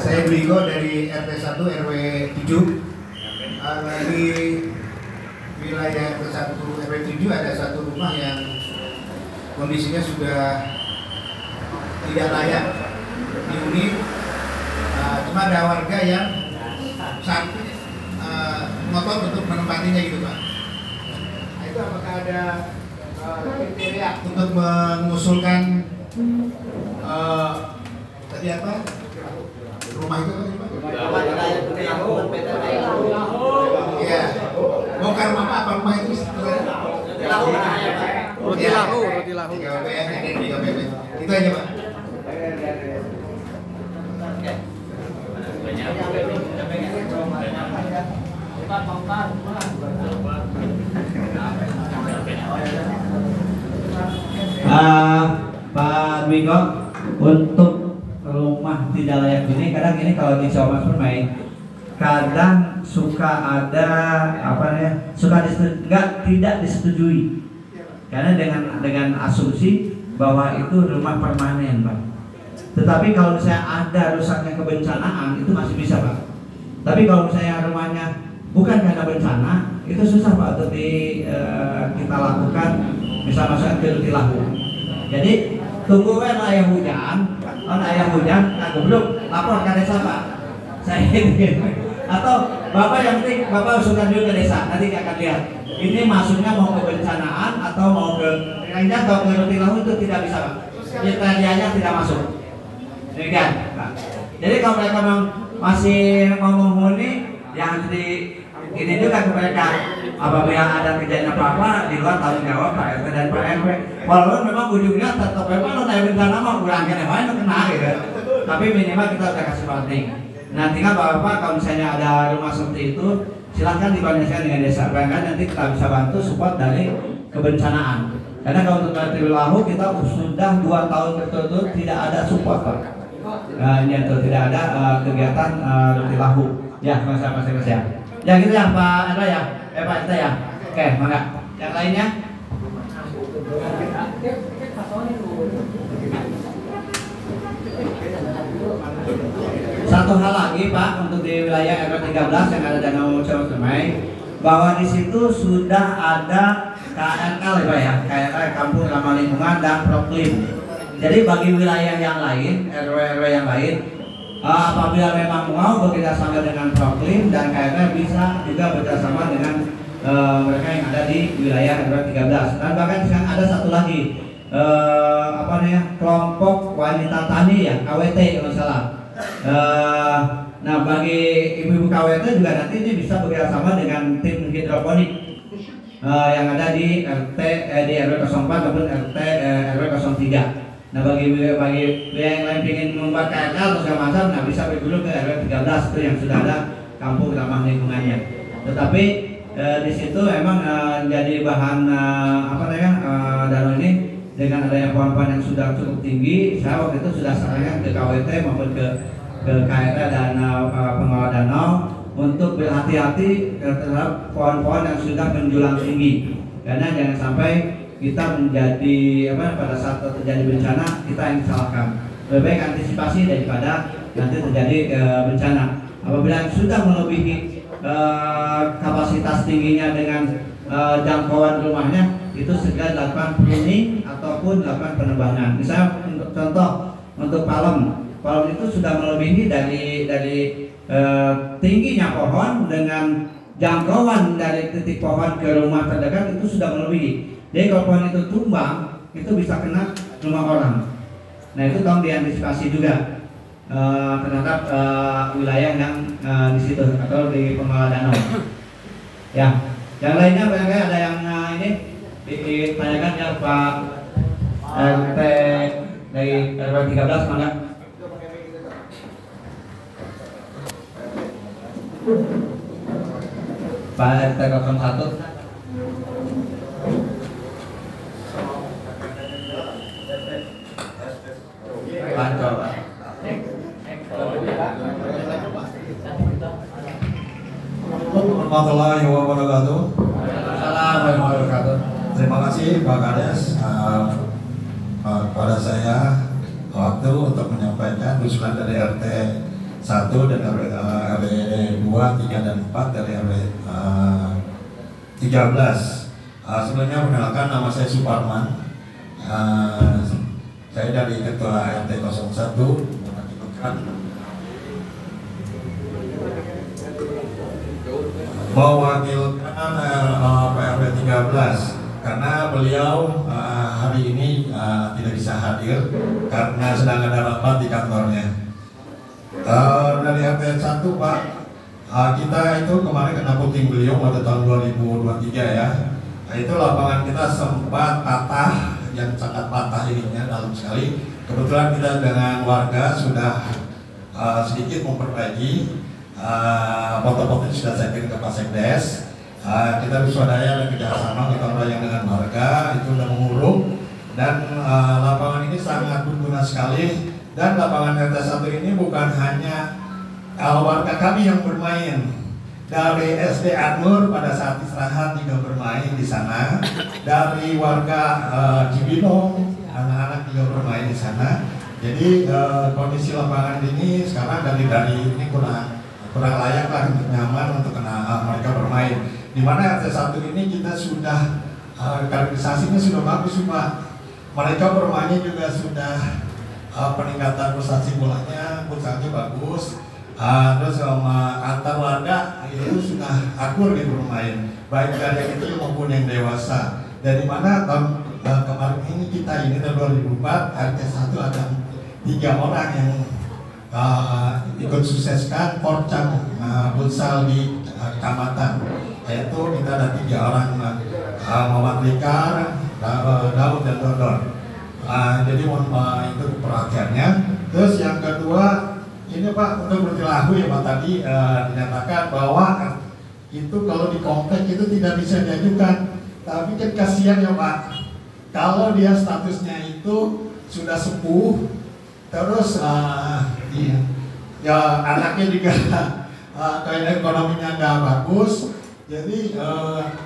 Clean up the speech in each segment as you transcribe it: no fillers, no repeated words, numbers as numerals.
Saya Bligo dari RT 1 RW 7. Di wilayah RT 1 RW 7 ada satu rumah yang kondisinya sudah tidak layak dihuni. Cuma ada warga yang ngotot untuk menempatinya gitu Pak. Nah, itu apakah ada kriteria untuk mengusulkan tadi apa? Rumah itu apa? Iya. Bongkar apa rumah itu? Roti lahu. 3 BBM dan 3 BBM. Itu aja Pak. Pak Dwiko, untuk rumah tidak layak ini, kadang ini kalau di Mas Permai, kadang suka ada tidak disetujui, karena dengan asumsi bahwa itu rumah permanen Pak. Tetapi kalau misalnya ada rusaknya kebencanaan itu masih bisa Pak. Tapi kalau misalnya rumahnya bukan karena bencana, itu susah Pak untuk kita lakukan, bisa masukkan ke ruti lahu. Jadi tunggu ayah hujan, belum lapor ke desa Pak. Saya atau Bapak yang penting Bapak usulkan dulu ke desa, nanti akan lihat. Ini masuknya mau ke bencanaan atau mau ke atau ke ruti lahu, itu tidak bisa Pak. Kriterianya tidak masuk. Demikian Pak. Jadi kalau mereka masih mau menghuni, yang ini juga ke mereka, apabila ada kejadian apa-apa di luar tanggung jawab Pak RT dan Pak RW. Walaupun memang ujungnya tetap memang lo naik bencana mah kurang kena main kena gitu. Tapi minimal kita udah kasih warning. Nah tinggal Bapak kalau misalnya ada rumah seperti itu, silahkan dikoordinasikan dengan desa. Barangkali nanti kita bisa bantu support dari kebencanaan. Karena kalau untuk RT lahu kita sudah 2 tahun berturut-turut tidak ada support Pak. Ini tuh tidak ada kegiatan ruti lahu. Ya, masing-masing ya. Ya gitu ya Pak Eda ya. Pak Eda ya. Oke, mangga. Yang lainnya? Satu hal lagi Pak, untuk di wilayah RW 13 yang ada Danau Cemai, bahwa di situ sudah ada KRL ya Pak ya, KRL Kampung Ramah Lingkungan dan Proklim. Jadi bagi wilayah yang lain, RW yang lain, apabila memang mau bekerjasama dengan Proklim dan KRL, bisa juga bekerjasama dengan mereka yang ada di wilayah RW 13. Dan bahkan sekarang ada satu lagi, kelompok wanita tani ya, KWT kalau salah. Nah bagi ibu-ibu KWT juga nanti ini bisa bekerjasama dengan tim hidroponik yang ada di di RW 04 maupun RW 03. Nah bagi yang lain ingin membuat KRL atau segala macam, nah bisa dulu ke RW 13 itu yang sudah ada kampung ramah lingkungannya. Tetapi di situ memang jadi bahan danau ini dengan adanya pohon-pohon yang sudah cukup tinggi. Saya waktu itu sudah sarankan ke KWT maupun ke KRL dan pengelola danau untuk berhati-hati terhadap pohon-pohon yang sudah menjulang tinggi, karena jangan sampai kita menjadi pada saat terjadi bencana kita yang disalahkan. Lebih baik antisipasi daripada nanti terjadi bencana. Apabila sudah melebihi kapasitas tingginya dengan jangkauan rumahnya, itu segera dilakukan pruning ataupun dilakukan penebangan. Misalnya contoh untuk palem itu sudah melebihi dari tingginya pohon dengan jangkauan dari titik pohon ke rumah terdekat itu sudah melebihi. Jadi kalau pohon itu tumbang, itu bisa kena rumah orang. Nah itu tolong diantisipasi juga terhadap wilayah yang di situ atau di pengelola danau. Ya, yang lainnya barangkali ada yang ini ditanyakan ya Pak RT dari RW 13 mana? Pak RT 01. Warahmatullahi wabarakatuh. Assalamualaikum warahmatullahi wabarakatuh. Terima kasih Pak Kades kepada saya waktu untuk menyampaikan usulan dari RT 1 dan RW 2, 3, dan 4 dari RW 13. Sebelumnya perkenalkan, nama saya Suparman. Saya dari Ketua RT 01 mewakilkan PRW 13 karena beliau hari ini tidak bisa hadir karena sedang ada rapat di kantornya. Dari RT 1 Pak, kita itu kemarin kena puting beliung pada tahun 2023 ya. Itu lapangan kita sempat patah, yang sangat patah ininya dalam sekali. Kebetulan kita dengan warga sudah sedikit memperbaiki. Foto-foto sudah saya kirim ke Pak Sekdes. Kita bersuadaya dan kerjasama gotong royong dengan warga itu sudah mengurung, dan lapangan ini sangat berguna sekali. Dan lapangan RT 1 ini bukan hanya warga kami yang bermain. Dari SD Anur pada saat istirahat juga bermain di sana. Dari warga Cibinong, anak-anak juga bermain di sana. Jadi kondisi lapangan ini sekarang dari ini kurang layak lah, nyaman untuk mereka bermain. Di mana RT 1 ini kita sudah karakterisasinya sudah bagus Pak. Mereka bermainnya juga sudah peningkatan prestasi bolanya, futsalnya bagus. Terus antar warga itu sudah akur gitu bermain, baik dari yang kecil maupun yang dewasa. Dari mana tahun kemarin ini kita ini tahun 2004 RT 1 ada 3 orang yang ikut sukseskan Porcam futsal di kecamatan, yaitu kita ada 3 orang, Muhammad Likar, Daud, dan Dodon. Jadi itu perhatiannya. Terus yang kedua ini Pak, untuk bertilahu ya Pak, tadi dinyatakan bahwa itu kalau di komplek itu tidak bisa diajukan. Tapi kan kasihan ya Pak, kalau dia statusnya itu sudah sepuh, terus ya anaknya juga kayak ekonominya nggak bagus, jadi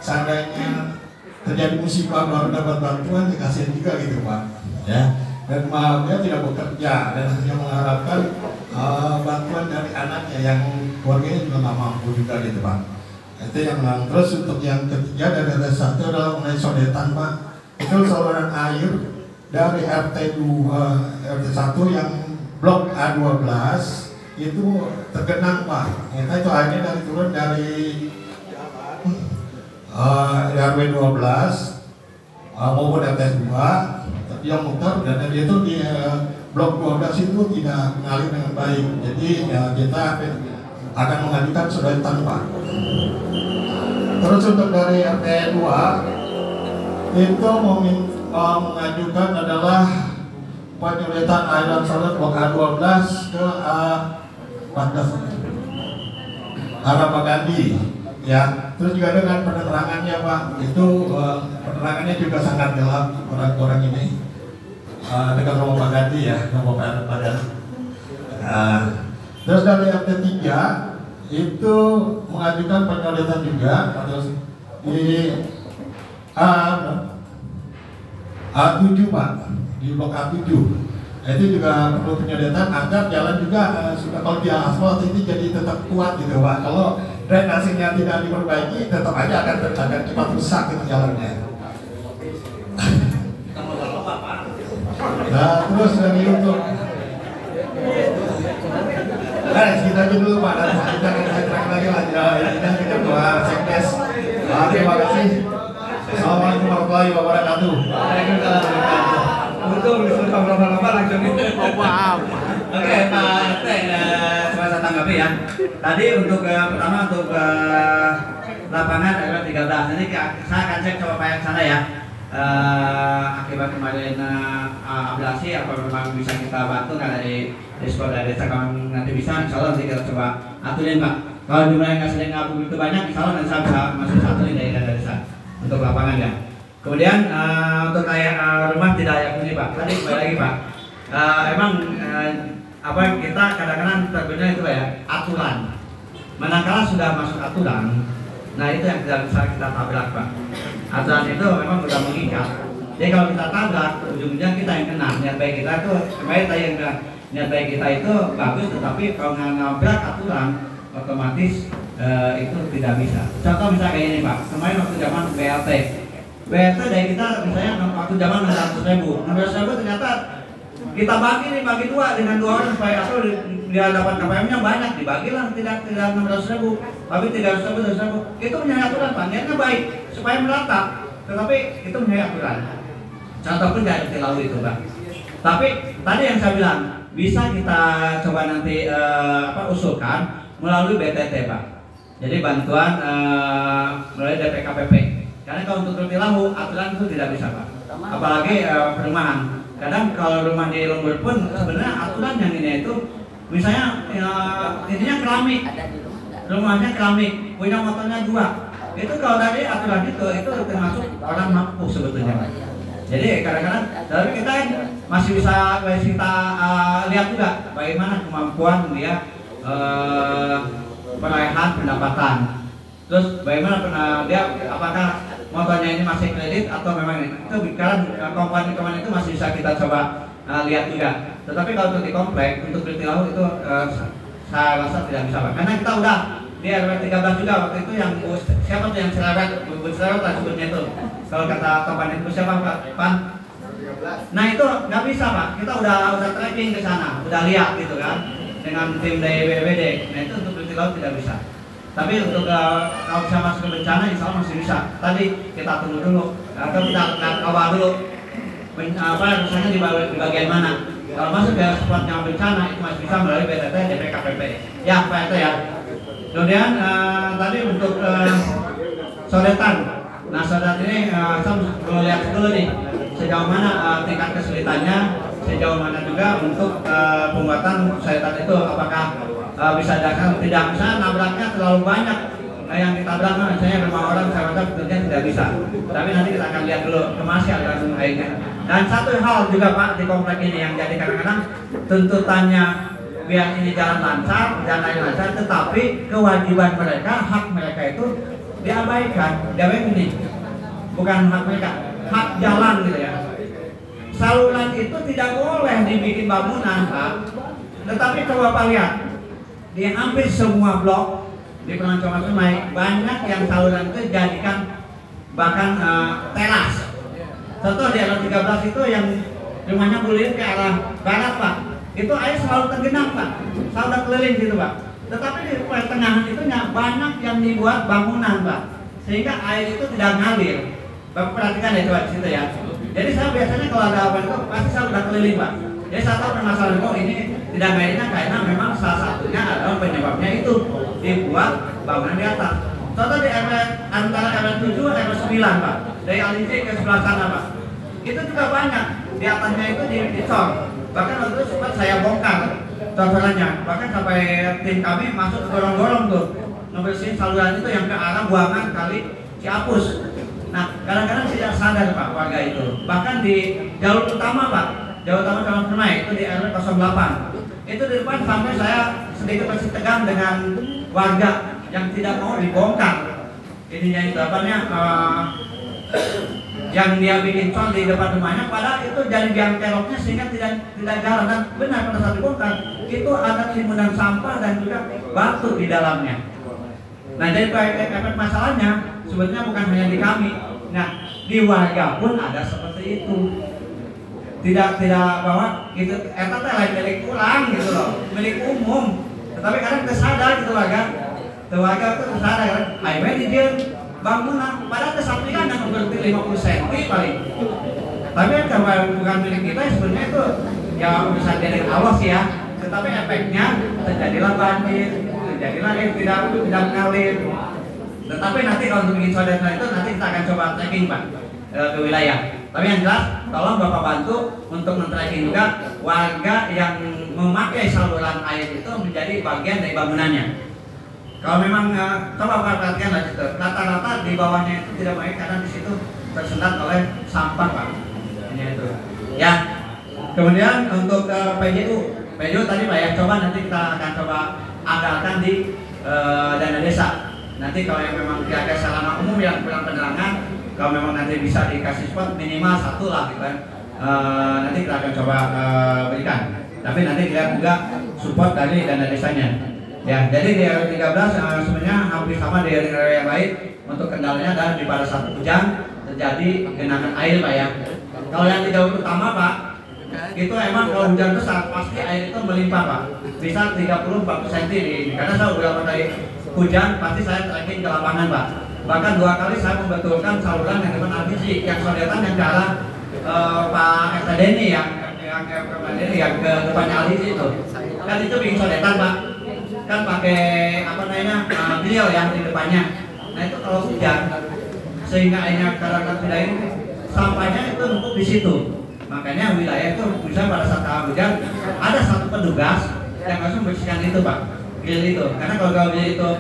seandainya terjadi musibah baru dapat bantuan, ya kasihan juga gitu Pak ya. Dan dia tidak bekerja dan hanya mengharapkan bantuan dari anaknya yang keluarganya juga nggak mampu juga gitu Pak. Itu yang terus untuk yang ketiga dari RT 1 adalah mengenai sodetan Pak. Itu saluran air dari RT 1 yang blok A12 itu tergenang Pak. Kita itu airnya dari turun dari RW 12 maupun RT 2 yang muter, dan dia itu di blok 12 itu tidak mengalir dengan baik. Jadi kita akan mengajukan sodetan Pak. Terus untuk dari RT 2 itu mengajukan adalah penyodetan aliran saluran blok A12 ke A14 arah Pak Gandhi ya. Terus juga dengan penerangannya Pak, itu penerangannya juga sangat gelap orang-orang ini. Dekat rumah Pak Gandhi ya, rumah Pak Padan. Terus dari RT 3 itu mengajukan penyodetan juga, terus di A7 Pak, di blok A7 itu juga perlu penyodetan agar jalan juga sudah, kalau di aspal ini jadi tetap kuat gitu Pak. Kalau drainasinya tidak diperbaiki, tetap aja akan cepat rusak gitu jalannya. Nah, terus dari untuk kita aja dulu Pak, dan kita akan lagi kita doa Sekdes. Terima kasih. Assalamualaikum warahmatullahi wabarakatuh. Waalaikumsalam. Untung disuruh lama-lama langsung itu. Wow. Oke Pak RT, coba saya tanggapi ya. Tadi untuk pertama untuk lapangan RW 13. Nanti saya akan cek coba Pak yang sana ya. Akibat kemarin ablasi, apa memang bisa kita bantu nggak dari sekolah dari desa? Kalau nanti bisa, insya Allah nanti kita coba aturin Pak. Kalau jumlahnya nggak sering nggak begitu banyak, insya Allah nanti saya bisa masuk aturin dari desa untuk lapangan ya. Kemudian untuk kayak rumah tidak layak huni Pak. Tadi kembali lagi Pak. Emang apa kita kadang-kadang terbenar itu ya aturan. Manakala sudah masuk aturan, nah itu yang tidak bisa kita tabrak Pak. Aturan itu memang sudah mengikat. Jadi kalau kita tabrak, ujung-ujungnya kita yang kena. Niat baik kita itu, kembali tadi yang bilang, niat baik kita itu bagus, tetapi kalau nggak nabrak aturan, otomatis itu tidak bisa. Contoh misalnya kayak ini Pak, kemarin waktu zaman BLT dari kita misalnya waktu zaman 600.000 ternyata kita bagi dua dengan 2 orang supaya atau dia dapat KPM-nya banyak, dibagilah tidak 600.000 tapi 300.000 itu menyalahi aturan Pak, niatnya baik supaya merata, tetapi itu menyalahi aturan. Contoh pun dari Tilawu itu Pak. Tapi tadi yang saya bilang bisa kita coba nanti usulkan melalui BTT Pak. Jadi bantuan melalui DPKPP. Karena kalau untuk Tilawu aturan itu tidak bisa Pak. Apalagi perumahan. Kadang kalau rumah di lembur pun sebenarnya aturan yang ini itu misalnya intinya keramik, rumahnya keramik, punya motornya 2. Itu kalau dari aturan itu termasuk orang mampu sebetulnya. Jadi kadang-kadang tapi kita masih bisa kita lihat juga bagaimana kemampuan dia perolehan pendapatan. Terus bagaimana dia apakah motornya ini masih kredit atau memang ini? Itu karena komponen itu masih bisa kita coba lihat juga. Tetapi kalau untuk di komplek untuk Tilawu itu saya rasa tidak bisa Pak. Karena kita udah di RW 13 juga waktu itu yang siapa tuh yang cerewet, cerewet lah sebutnya itu. Kalau kata komponen itu siapa Pak? Pan? Nah itu nggak bisa Pak. Kita udah tracking ke sana, udah lihat gitu kan dengan tim dari BPBD. Nah itu untuk Tilawu tidak bisa. Tapi untuk kalau bisa masuk ke bencana, insya Allah masih bisa. Tadi kita tunggu dulu, atau kita kawal dulu. Rusaknya di bagian mana? Kalau masuk ke spotnya bencana itu masih bisa melalui BTT, DPKPP. Ya, Pak itu ya. Kemudian tadi untuk sodetan. Nah, sodetan ini saya perlu lihat dulu nih sejauh mana tingkat kesulitannya, sejauh mana juga untuk pembuatan sodetan itu apakah bisa datang tidak, misalnya nabraknya terlalu banyak yang ditabrak misalnya 5 orang saya rasa betulnya tidak bisa, tapi nanti kita akan lihat dulu kemasi aliran airnya. Dan satu hal juga Pak di komplek ini yang jadi kadang-kadang tuntutannya biar ini jalan lancar dan lain lancar, tetapi kewajiban mereka, hak mereka itu diabaikan ini bukan hak mereka, hak jalan gitu ya. Saluran itu tidak boleh dibikin bangunan Pak, tetapi coba Pak lihat di hampir semua blok di Penoncoman Semai banyak yang saluran itu dijadikan bahkan teras. Contoh di RW 13 itu yang rumahnya bulir ke arah barat Pak, itu air selalu tergenang Pak, selalu keliling gitu Pak. Tetapi di pertengahan itu banyak yang dibuat bangunan Pak, sehingga air itu tidak ngalir. Bapak perhatikan ya coba di situ ya. Jadi saya biasanya kalau ada apa itu pasti saya udah keliling Pak. Jadi saya tahu permasalahan ini tidak ngairnya karena memang salah satunya adalah penyebabnya itu dibuat bangunan di atas. Contoh di RW antara RW 7 dan RW 9 Pak, dari Alinci ke sebelah sana Pak, itu juga banyak di atasnya itu dicor. Bahkan waktu itu sempat saya bongkar cocorannya, bahkan sampai tim kami masuk ke gorong-gorong tuh ngebersihin saluran itu yang ke arah buangan kali Ciapus. Nah kadang-kadang tidak sadar Pak warga itu, bahkan di jalur utama Pak, jalur utama Taman Permai itu di RW 08 itu di depan sampai saya sedikit masih tegang dengan warga yang tidak mau dibongkar ininya itu yang dia bikin col di depan rumahnya, padahal itu jadi biang keroknya sehingga tidak jalan. Dan benar pada saat dibongkar itu ada timbunan sampah dan juga batu di dalamnya. Nah jadi efek masalahnya sebetulnya bukan hanya di kami, nah di warga pun ada seperti itu. Tidak bahwa gitu eta teh lain milik kurang gitu loh, milik umum. Tetapi kadang kita sadar gitu warga itu sadar kan, highway di dia bangunan, padahal kesampingan yang berarti 50 cm paling. Tapi kalau bukan milik kita sebenarnya itu ya bisa dari Allah sih ya. Tetapi efeknya terjadilah banjir, terjadilah tidak mengalir. Tetapi nanti kalau untuk bikin sodetan itu nanti kita akan coba tracking Pak ke wilayah. Tapi yang jelas, tolong Bapak bantu untuk men-tracking juga warga yang memakai saluran air itu menjadi bagian dari bangunannya. Kalau memang coba perhatikan lah gitu, rata-rata di bawahnya itu tidak baik karena di situ tersendat oleh sampah Pak. Ini itu. Ya. Kemudian untuk PJU tadi Pak ya, coba nanti kita akan coba anggarkan di dana desa. Nanti kalau yang memang kira-kira sarana umum yang kurang penerangan kalau memang nanti bisa dikasih support minimal 1 lah gitu kan. Nanti kita akan coba berikan. Tapi nanti kita juga support dari dana desanya. Ya, jadi di RW 13 sebenarnya hampir sama di RW yang lain. Untuk kendalanya adalah di pada saat hujan terjadi genangan air Pak ya. Kalau yang di jalur utama Pak, itu emang kalau hujan besar pasti air itu melimpah Pak. Bisa 30-40 cm karena saya beberapa kali hujan pasti saya tracking ke lapangan Pak. Bahkan 2 kali saya membetulkan saluran yang depan LPG yang sodetan yang ke arah Pak RTD ini yang ke depannya LPG itu. Kan itu bikin sodetan Pak. Kan pakai apa namanya beliau yang di depannya. Nah itu kalau hujan sehingga airnya kadang-kadang tidak ini sampahnya itu numpuk di situ. Makanya wilayah itu bisa pada saat hujan ada satu petugas yang harus membersihkan itu Pak, grill itu. Karena kalau grill itu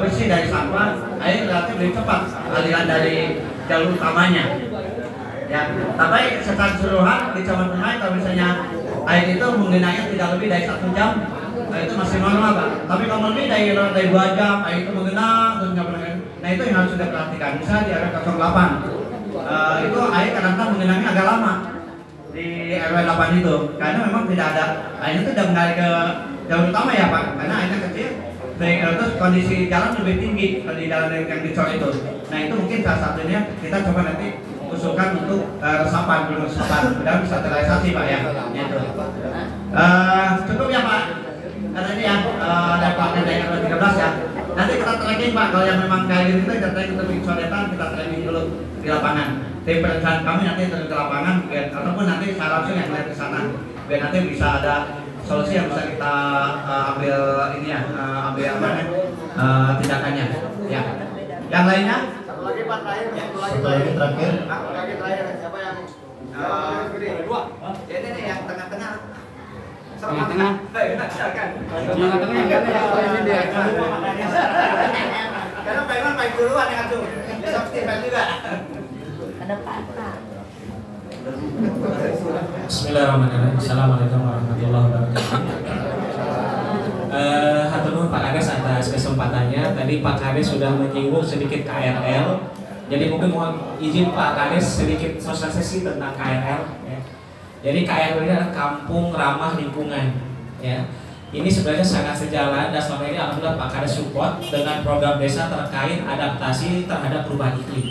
bersih dari sampah, air relatif lebih cepat aliran dari jalur utamanya. Ya, tapi secara keseluruhan di Kecamatan Unai kalau misalnya air itu menggenangi tidak lebih dari 1 jam, itu masih normal Pak. Tapi kalau lebih dari 2 jam air itu menggenang terus nggak pernah. Nah itu yang harus kita perhatikan. Misalnya di RW 08 itu air kadang-kadang menggenangi agak lama di RW 8 itu karena memang tidak ada airnya itu sudah mengalir ke jalur utama ya Pak, karena airnya kecil. Terus kondisi jalan lebih tinggi di jalan yang dicor itu. Nah itu mungkin salah satunya kita coba nanti usulkan untuk resapan dan bisa terrealisasi Pak ya. Itu. Cukup ya Pak. Karena ini ya dapatnya dari RW 13 ya. Nanti kita tracking Pak, kalau yang memang kayak gitu kita tracking untuk sodetan, kita tracking dulu di lapangan. Tim perencanaan kami nanti turun ke lapangan ataupun nanti saya langsung yang lihat ke sana. Biar nanti bisa ada solusi yang bisa kita ambil ini ya, ambil apa namanya tindakannya. Ya. Yang lainnya? Satu lagi Pak terakhir. Satu lagi terakhir. Satu lagi terakhir. Siapa yang? Dua. Ini nih yang tengah-tengah. Tengah-tengah. Karena Pak Iman baik duluan yang atuh. Bisa Steven juga. Ke depan Pak. Bismillahirrahmanirrahim. Assalamualaikum warahmatullahi wabarakatuh. Hatur nuhun Pak Kades atas kesempatannya. Tadi Pak Kades sudah menyinggung sedikit KRL. Jadi mungkin mohon izin Pak Kades sedikit sosialisasi tentang KRL. Ya. Jadi KRL ini adalah Kampung Ramah Lingkungan. Ya. Ini sebenarnya sangat sejalan dan selama ini alhamdulillah Pak Kades support dengan program desa terkait adaptasi terhadap perubahan iklim.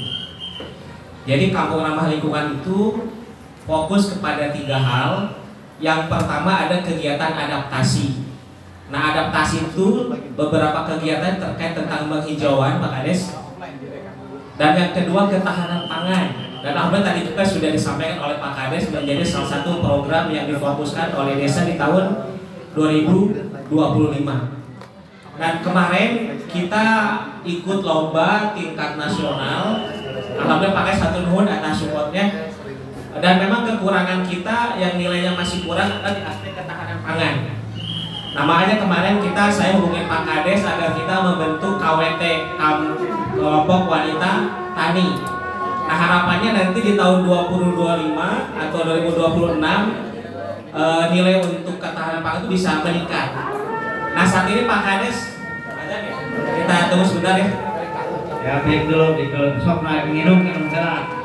Jadi Kampung Ramah Lingkungan itu fokus kepada 3 hal. Yang pertama ada kegiatan adaptasi. Nah adaptasi itu beberapa kegiatan terkait tentang penghijauan Pak Kades. Dan yang kedua ketahanan pangan. Dan alhamdulillah tadi juga sudah disampaikan oleh Pak Kades menjadi salah satu program yang difokuskan oleh desa di tahun 2025. Dan kemarin kita ikut lomba tingkat nasional. Alhamdulillah pakai satu nuhun atas supportnya. Dan memang kekurangan kita yang nilainya masih kurang adalah di aspek ketahanan pangan. Nah makanya kemarin saya hubungi Pak Kades agar kita membentuk KWT kelompok wanita tani. Nah harapannya nanti di tahun 2025 atau 2026 nilai untuk ketahanan pangan itu bisa meningkat. Nah saat ini Pak Kades, kita tunggu sebentar ya. Ya, break dulu, sok naik minum gerak.